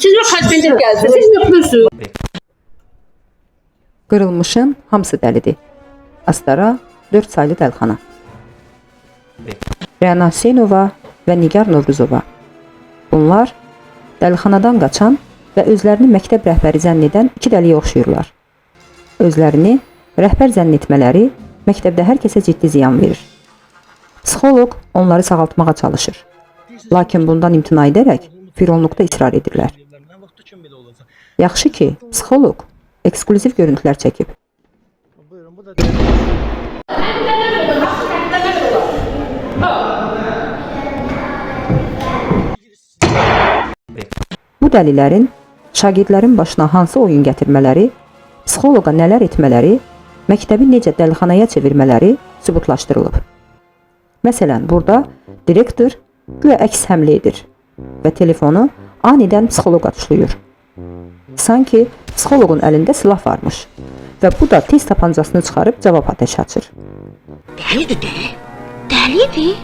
siz mi xərcbində gəldiniz? Siz yoxdursunuz. Qırılmışın hamısı dəlidir. Astara 4 saylı dəlxana. Rəna Hüseynova və Nigar Novruzova. Bunlar dəlxanadan qaçan və özlərini məktəb rəhbəri zənn edən iki dəliyə oxşayırlar. Özlərini rəhbər zənn etmələri məktəbdə hər kəsə ciddi ziyan verir. Psixoloq onları sağaltmağa çalışır. Lakin bundan imtina edərək fironluqda israr edirlər. Yaxşı ki, psixoloq eksklüziv görüntülər çəkib. Bu dəlilərin şagirdlərin başına hansı oyun gətirmələri, psixoloqa nələr etmələri, məktəbi necə dəlixanaya çevirmələri sübutlaşdırılıb. Məsələn, burada direktor güya əks həmlə edir və telefonu anidən psixoloqa tuşlayır. Sanki psixoloqun əlində silah varmış və bu da tez tapancasını çıxarıb cavab atəşi açır. Dəlidir də, dəlidir.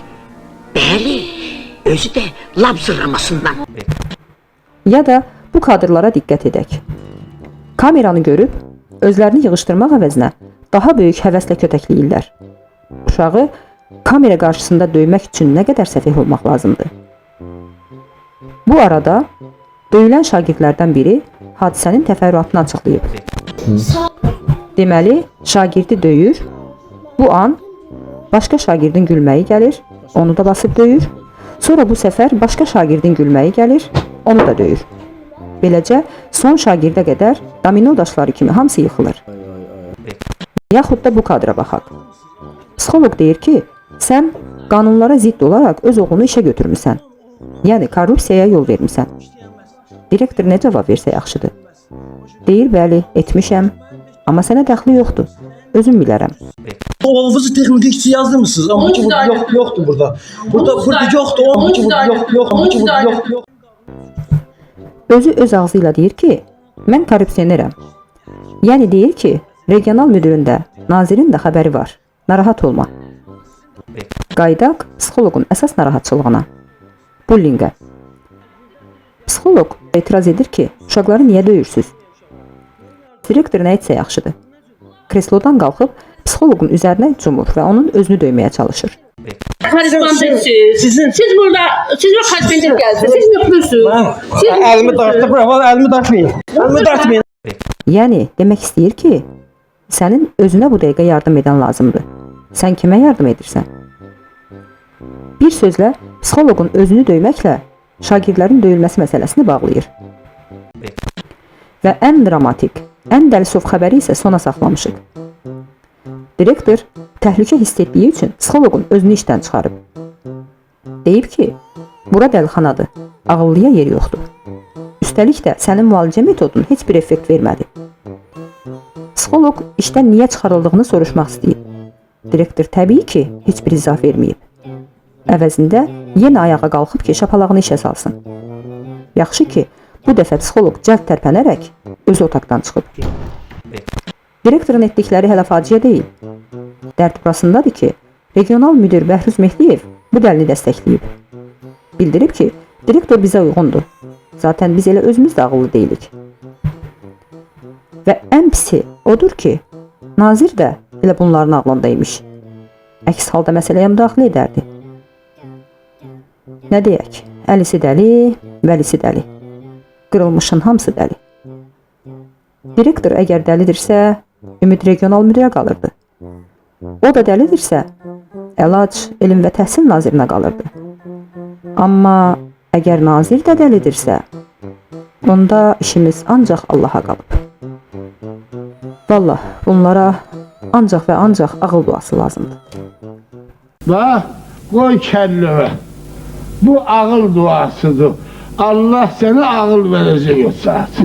Bəli, özü də lab zırlamasından. Ya da bu kadrlara diqqət edək. Kameranı görüb, özlərini yığışdırmaq əvəzinə daha böyük həvəslə kötəkləyirlər. Uşağı kamera qarşısında döymək üçün nə qədər səfeh olmaq lazımdır. Bu arada döyülən şagirdlərdən biri hadisənin təfərrüatını açıqlayıb. Deməli, şagirdi döyür, bu an başqa şagirdin gülməyi gəlir, onu da basıb döyür. Sonra bu səfər başqa şagirdin gülməyi gəlir, onu da döyür. Beləcə, son şagirdə qədər domino daşları kimi hamısı yıxılır. Yaxud da bu kadra baxaq. Psixoloq deyir ki, sən qanunlara zidd olaraq öz oğlunu işə götürmüsən. Yəni, korrupsiyaya yol vermisən. Direktor nə cavab versə yaxşıdır? Deyir, bəli, etmişəm, amma sənə dəxli yoxdur. Özüm bilərəm. Oğlunuzu texnik yazdırmısınız ama bu yoktu burada. Burada yoktu, yok. Özü öz ağzı ilə deyir ki, mən korrupsionerəm. Yəni deyir ki, regional müdüründə, nazirin də xəbəri var. Narahat olma. Qaydaq psixoloqun əsas narahatçılığına. Bullingə. Psixoloq etiraz edir ki, uşaqları niyə döyürsüz? Direktor nə etsə yaxşıdır? Kreslodan qalxıb psixoloqun üzərinə cumur və onun özünü döyməyə çalışır. Siz burada, siz mi xərcbində gəldiniz? Siz yoxdursunuz. Elimi dartmayın. Yəni, demək istəyir ki, sənin özünə bu dəqiqə yardım edən lazımdır. Sən kimə yardım edirsən? Bir sözlə, psixoloqun özünü döyməklə şagirdlərin döyülməsi məsələsini bağlayır. Və ən dramatik, ən dəlisov xəbəri isə sona saxlamışıq. Direktor təhlükə hiss etdiyi üçün psixoloqun özünü işdən çıxarıb. Deyib ki, bura dəlixanadır, ağıllıya yer yoxdur. Üstəlik də sənin müalicə metodun heç bir effekt vermədi. Psixoloq işdən niyə çıxarıldığını soruşmaq istəyib. Direktor təbii ki, heç bir izah verməyib. Əvəzində yenə ayağa qalxıb ki, şapalağını işə salsın. Yaxşı ki, bu dəfə psixoloq cəld tərpənərək öz otaqdan çıxıb. Direktorun etdikləri hələ faciə deyil. Dərd burasındadır ki, regional müdir Bəhruz Mehdiyev bu dəlini dəstəkləyib. Bildirib ki, direktor bizə uyğundur. Zaten biz elə özümüz də ağıllı deyilik. Və ən pisi odur ki, nazir də elə bunların ağlındaymış. Əks halda məsələyə müdaxilə edərdi. Nə deyək? Əlisi dəli, vəlisi dəli. Qırılmışın hamısı dəli. Direktor əgər dəlidirsə, ümid regional müdirə qalırdı. O da dəlidirsə, əlac, elm və təhsil nazirinə qalırdı. Amma əgər nazir də dəlidirsə, onda işimiz ancaq Allaha qalıb. Vallah, bunlara ancaq və ancaq ağıl duası lazımdır. Bax, qoy kəllövə. Bu ağıl duasıdır. Allah sənə ağıl verəcək o saat.